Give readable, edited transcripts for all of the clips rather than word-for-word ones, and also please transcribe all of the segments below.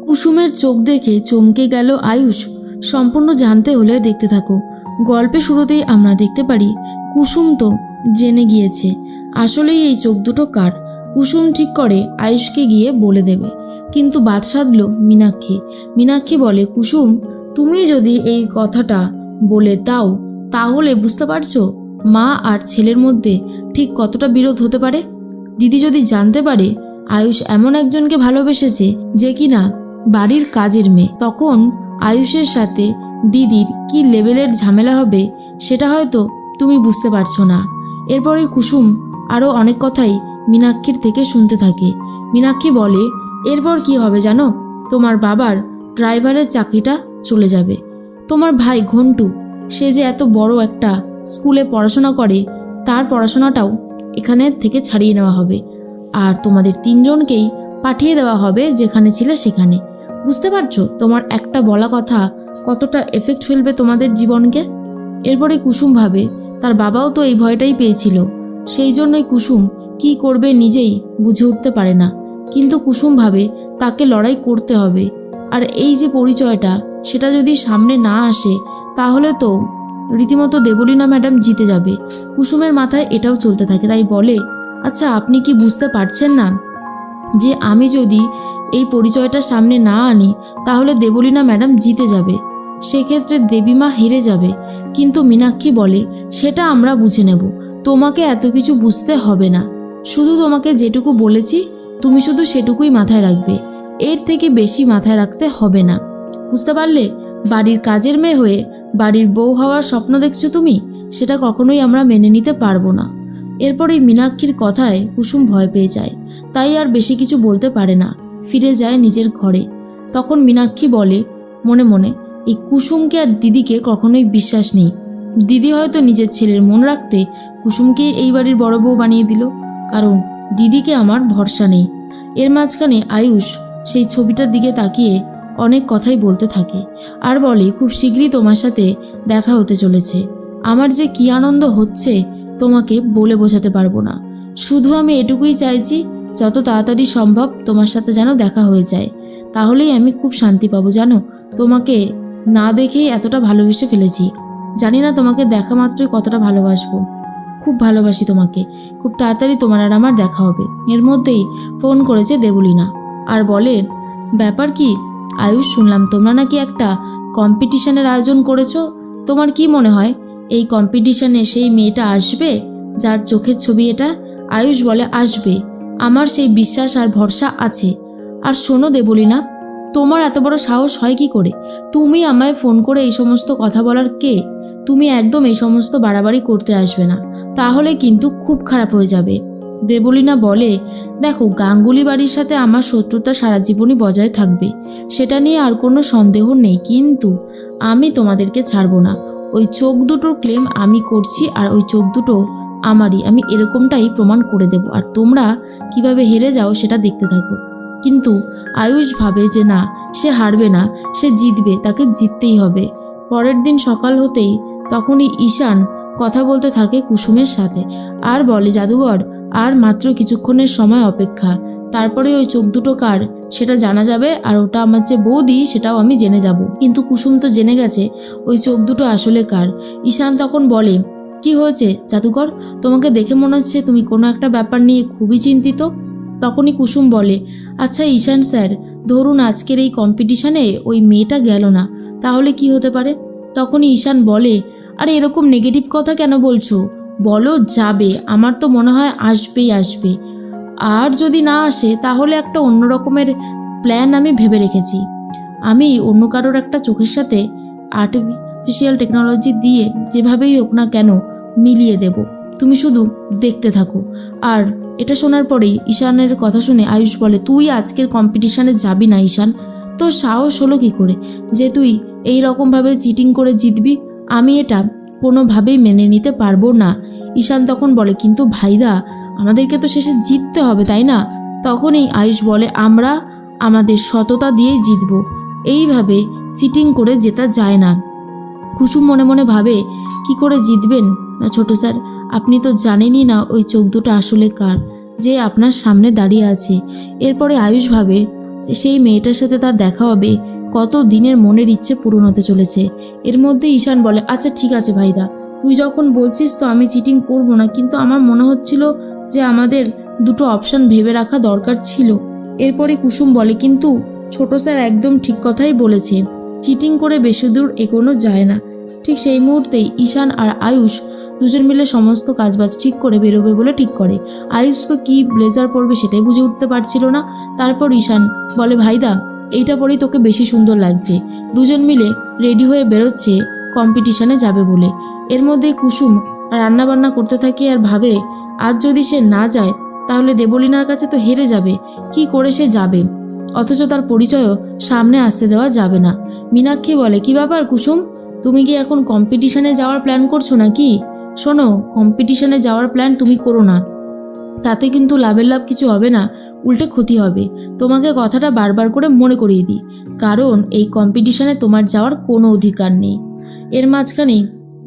কুসুমের চোখ দেখে চমকে গেল আয়ুষ। সম্পূর্ণ জানতে হলে দেখতে থাকো। গল্পের শুরুতেই আমরা দেখতে পারি কুসুম তো জেনে গিয়েছে আসলেই এই চোখ দুটো কার। কুসুম ঠিক করে আয়ুষকে গিয়ে বলে দেবে, কিন্তু বাদ সাধল মীনাক্ষী। মীনাক্ষী বলে, কুসুম তুমি যদি এই কথাটা বলে দাও তাহলে বুঝতে পারছো মা আর ছেলের মধ্যে ঠিক কতটা বিরোধ হতে পারে। দিদি যদি জানতে পারে আয়ুষ এমন একজনকে ভালোবেসেছে যে কিনা বাড়ির কাজের মেয়ে, তখন আয়ুষের সাথে দিদির কি লেভেলের ঝামেলা হবে সেটা হয়তো তুমি বুঝতে পারছো না। এরপরে কুসুম আরও অনেক কথাই মীনাক্ষীর থেকে শুনতে থাকে। মীনাক্ষী বলে, এরপর কি হবে জানো, তোমার বাবার ড্রাইভারের চাকরিটা চলে যাবে। তোমার ভাই ঘন্টু, সে যে এত বড় একটা স্কুলে পড়াশোনা করে, তার পড়াশোনাটাও এখানে থেকে ছাড়িয়ে নেওয়া হবে। আর তোমাদের তিনজনকেই পাঠিয়ে দেওয়া হবে যেখানে ছিলে সেখানে। বুঝতে পারছো তোমার একটা বলা কথা কতটা এফেক্ট ফেলবে তোমাদের জীবনকে। এরপরে কুসুম ভাবে তার বাবাও তো এই ভয়টাই পেয়েছিল, সেই জন্যই কুসুম কি করবে নিজেই বুঝে উঠতে পারে না। কিন্তু কুসুম ভাবে তাকে লড়াই করতে হবে। আর এই যে পরিচয়টা সেটা যদি সামনে না আসে তাহলে তো রীতিমতো দেবলীনা ম্যাডাম জিতে যাবে। কুসুমের মাথায় এটাও চলতে থাকে, তাই বলে, আচ্ছা আপনি কি বুঝতে পারছেন না যে আমি যদি এই পরিচয়টা সামনে না আনি তাহলে দেবলীনা ম্যাডাম জিতে যাবে, সেক্ষেত্রে দেবীমা হেরে যাবে। কিন্তু মীনাক্ষী বলে, সেটা আমরা বুঝে নেব, তোমাকে এত কিছু বুঝতে হবে না। শুধু তোমাকে যেটুকু বলেছি তুমি শুধু সেটুকুই মাথায় রাখবে, এর থেকে বেশি মাথায় রাখতে হবে না। বুঝতে পারলে? বাড়ির কাজের মেয়ে হয়ে বাড়ির বউ হওয়ার স্বপ্ন দেখছো তুমি, সেটা কখনোই আমরা মেনে নিতে পারবো না। এরপরে মীনাক্ষীর কথায় কুসুম ভয় পেয়ে যায়, তাই আর বেশি কিছু বলতে পারে না, ফিরে যায় নিজের ঘরে। তখন মীনাক্ষী বলে মনে মনে, এই কুসুমকে আর দিদিকে কখনোই বিশ্বাস নেই। দিদি হয়তো নিজের ছেলের মন রাখতে কুসুমকে এই বাড়ির বড় বউ বানিয়ে দিল, কারণ দিদিকে আমার ভরসা নেই। এর মাঝখানে আয়ুষ সেই ছবিটার দিকে তাকিয়ে অনেক কথাই বলতে থাকে আর বলে, খুব শীঘ্রই তোমার সাথে দেখা হতে চলেছে। আমার যে কি আনন্দ হচ্ছে তোমাকে বলে বোঝাতে পারবো না। শুধু আমি এটুকুই চাইছি যত তাড়াতাড়ি সম্ভব তোমার সাথে যেন দেখা হয়ে যায়, তাহলেই আমি খুব শান্তি পাবো। জানো, তোমাকে না দেখেই এতটা ভালোবেসে ফেলেছি। জানি না তোমাকে দেখা মাত্রই কতটা ভালোবাসবো। খুব ভালোবাসি তোমাকে। খুব তাড়াতাড়ি তোমার আর আমার দেখা হবে। এর মধ্যেই ফোন করেছে দেবলীনা আর বলে, ব্যাপার কি আয়ুষ, শুনলাম তোমরা নাকি একটা কম্পিটিশনের আয়োজন করেছো। তোমার কি মনে হয় এই কম্পিটিশনে সেই মেয়েটা আসবে যার চোখের ছবি এটা? আয়ুষ বলে, আসবে, আমার সেই বিশ্বাস আর ভরসা আছে। আর শোনো দেবলীনা, তোমার এত বড় সাহস হয় কি করে? তুমি আমায় ফোন করে এই সমস্ত কথা বলার কে? তুমি একদম এই সমস্ত বাড়াবাড়ি করতে আসবে না, তাহলে কিন্তু খুব খারাপ হয়ে যাবে। দেবলীনা বলে, দেখো, গাঙ্গুলি বাড়ির সাথে আমার শত্রুতা সারা জীবনই বজায় থাকবে, সেটা নিয়ে আর কোনো সন্দেহ নেই, কিন্তু আমি তোমাদেরকে ছাড়বো না। ওই চোখ দুটোর ক্লেম আমি করছি আর ওই চোখ দুটো আমারই, আমি এরকমটাই প্রমাণ করে দেব। আর তোমরা কিভাবে হেরে যাও সেটা দেখতে থাকো। কিন্তু আয়ুষ ভাবে যে না, সে হারবে না, সে জিতবে, তাকে জিততেই হবে। পরের দিন সকাল হতেই তখনই ঈশান কথা বলতে থাকে কুসুমের সাথে আর বলে, জাদুঘর, আর মাত্র কিছুক্ষণের সময় অপেক্ষা, তারপরে ওই চোখ দুটো কার সেটা জানা যাবে, আর ওটা আমার যে বৌদি সেটাও আমি জেনে যাব। কিন্তু কুসুম তো জেনে গেছে ওই চোখ দুটো আসলে কার। ঈশান তখন বলে, কি হয়েছে জাদুঘর, তোমাকে দেখে মনে হচ্ছে তুমি কোনো একটা ব্যাপার নিয়ে খুবই চিন্তিত। তখনই কুসুম বলে, আচ্ছা ঈশান স্যার, ধরুন আজকের এই কম্পিটিশনে ওই মেয়েটা গেল না, তাহলে কি হতে পারে? তখনই ঈশান বলে, আরে এরকম নেগেটিভ কথা কেন বলছো, বলো যাবে। আমার তো মনে হয় আসবেই আসবে, আর যদি না আসে তাহলে একটা অন্য রকমের প্ল্যান আমি ভেবে রেখেছি। আমি অন্য কারোর একটা চোখের সাথে আর্টিফিশিয়াল টেকনোলজি দিয়ে যেভাবেই হোক না কেন মিলিয়ে দেব, তুমি শুধু দেখতে থাকো। আর এটা শোনার পরেই ঈশানের কথা শুনে আয়ুষ বলে, তুই আজকের কম্পিটিশানে যাবি না ঈশান, তোর সাহস হলো কি করে যে তুই এই রকমভাবে চিটিং করে জিতবি? আমি এটা কোনোভাবেই মেনে নিতে পারবো না। ঈশান তখন বলে, কিন্তু ভাইদা, আমাদেরকে তো শেষে জিততে হবে, তাই না? তখনই আয়ুষ বলে, আমরা আমাদের সততা দিয়েই জিতবো, এইভাবে চিটিং করে জেতা যায় না। কুসুম মনে মনে ভাবে, কি করে জিতবেন ছোট স্যার, আপনি তো জানেনই না ওই চোখ দুটো আসলে কার, যে আপনার সামনে দাঁড়িয়ে আছে। এরপরে আয়ুষ ভাবে, সেই মেয়েটার সাথে তার দেখা হবে, কত দিনের মনের ইচ্ছে পূরণ হতে চলেছে। এর মধ্যে ঈশান বলে, আচ্ছা ঠিক আছে ভাইদা, তুই যখন বলছিস তো আমি চিটিং করব না, কিন্তু আমার মনে হচ্ছিল যে আমাদের দুটো অপশন ভেবে রাখা দরকার ছিল। এরপরে কুসুম বলে, কিন্তু ছোট স্যার একদম ঠিক কথাই বলেছে, চিটিং করে বেশি দূর এগোনো যায় না। ঠিক সেই মুহূর্তেই ঈশান আর আয়ুষ দুজন মিলে সমস্ত কাজবাজ ঠিক করে বেরোবে বলে ঠিক করে। আয়ুষ তো কি ব্লেজার পরবে সেটাই বুঝে উঠতে পারছিল না। তারপর ঈশান বলে, ভাইদা এইটা পরেই তোকে বেশি সুন্দর লাগছে। দুজন মিলে রেডি হয়ে বেরোচ্ছে কম্পিটিশনে যাবে বলে। এর মধ্যে কুসুম রান্নাবান্না করতে থাকে আর ভাবে, আজ যদি সে না যায় তাহলে দেবলীনার কাছে তো হেরে যাবে, কি করে সে যাবে, অথচ তার পরিচয়ও সামনে আসতে দেওয়া যাবে না। মীনাক্ষী বলে, কি ব্যাপার কুসুম, তুমি কি এখন কম্পিটিশনে যাওয়ার প্ল্যান করছো নাকি? শোনো, কম্পিটিশনে যাওয়ার প্ল্যান তুমি করো না, তাতে কিন্তু লাভের লাভ কিছু হবে না, উল্টে ক্ষতি হবে। তোমাকে কথাটা বারবার করে মনে করিয়ে দিই, কারণ এই কম্পিটিশনে তোমার যাওয়ার কোনো অধিকার নেই। এর মাঝখানে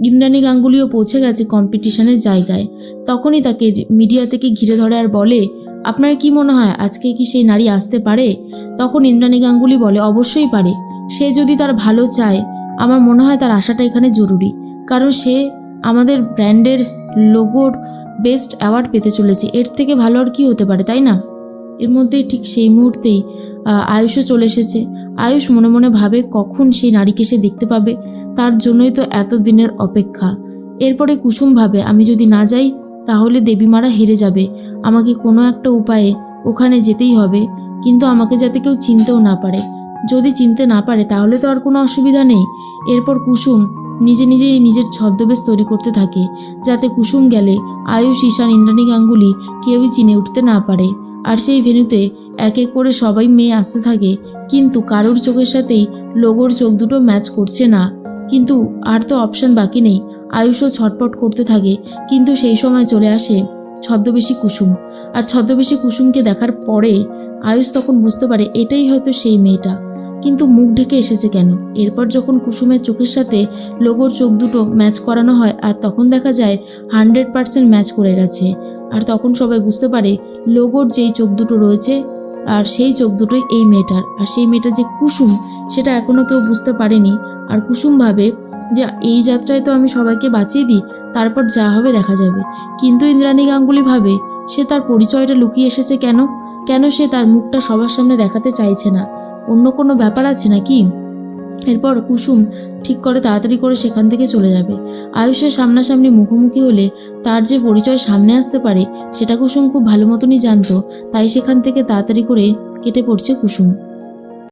ইন্দ্রাণী গাঙ্গুলিও পৌঁছে গেছে কম্পিটিশনের জায়গায়। তখনই তাকে মিডিয়া থেকে ঘিরে ধরে আর বলে, আপনার কি মনে হয় আজকে কি সেই নারী আসতে পারে? তখন ইন্দ্রাণী গাঙ্গুলি বলে, অবশ্যই পারে। সে যদি তার ভালো চায়, আমার মনে হয় তার আসাটা এখানে জরুরি, কারণ সে আমাদের ব্র্যান্ডের লোগোর বেস্ট অ্যাওয়ার্ড পেতে চলেছে, এর থেকে ভালো আর কি হতে পারে, তাই না? এর মধ্যেই ঠিক সেই মুহূর্তেই আয়ুষও চলে এসেছে। আয়ুষ মনে মনে ভাবে, কখন সেই নারীকে সে দেখতে পাবে, তার জন্যই তো এত দিনের অপেক্ষা। এরপরে কুসুম ভাবে, আমি যদি না যাই তাহলে দেবীমারা হেরে যাবে, আমাকে কোনো একটা উপায়ে ওখানে যেতেই হবে, কিন্তু আমাকে যাতে কেউ চিনতেও না পারে। যদি চিনতে না পারে তাহলে তো আর কোনো অসুবিধা নেই। এরপর কুসুম নিজেই নিজের ছদ্মবেশ তৈরি করতে থাকে, যাতে কুসুম গেলে আয়ুষ, ঈশান, ইন্দ্রাণী গাঙ্গুলি কেউই চিনে উঠতে না পারে। আর সেই ভেন্যুতে এক এক করে সবাই মেয়ে আসতে থাকে, কিন্তু কারোর চোখের সাথেই লোগোর চোখ দুটো ম্যাচ করছে না। কিন্তু আর তো অপশন বাকি নেই, আয়ুষও ছটপট করতে থাকে। কিন্তু সেই সময় চলে আসে ছদ্মবেশী কুসুম, আর ছদ্মবেশী কুসুমকে দেখার পরে আয়ুষ তখন বুঝতে পারে এটাই হয়তো সেই মেয়েটা, কিন্তু মুখ ঢেকে এসেছে কেন? এরপর যখন কুসুমের চোখের সাথে লোগোর চোখ দুটো ম্যাচ করানো হয়, আর তখন দেখা যায় 100% ম্যাচ করে গেছে। আর তখন সবাই বুঝতে পারে লোগোর যেই চোখ দুটো রয়েছে আর সেই চোখ দুটোই এই মেয়েটার, আর সেই মেয়েটা যে কুসুম সেটা এখনও কেউ বুঝতে পারেনি। আর কুসুম ভাবে যে এই যাত্রায় তো আমি সবাইকে বাঁচিয়ে দিই, তারপর যা হবে দেখা যাবে। কিন্তু ইন্দ্রাণী গাঙ্গুলি ভাবে, সে তার পরিচয়টা লুকিয়ে এসেছে কেন? কেন সে তার মুখটা সবার সামনে দেখাতে চাইছে না? অন্য কোনো ব্যাপার আছে নাকি? এরপর কুসুম ঠিক করে তাড়াতাড়ি করে সেখান থেকে চলে যাবে। আয়ুষের সামনাসামনি মুখোমুখি হলে তার যে পরিচয় সামনে আসতে পারে সেটা কুসুম খুব ভালো মতনই জানতো, তাই সেখান থেকে তাড়াতাড়ি করে কেটে পড়ছে কুসুম।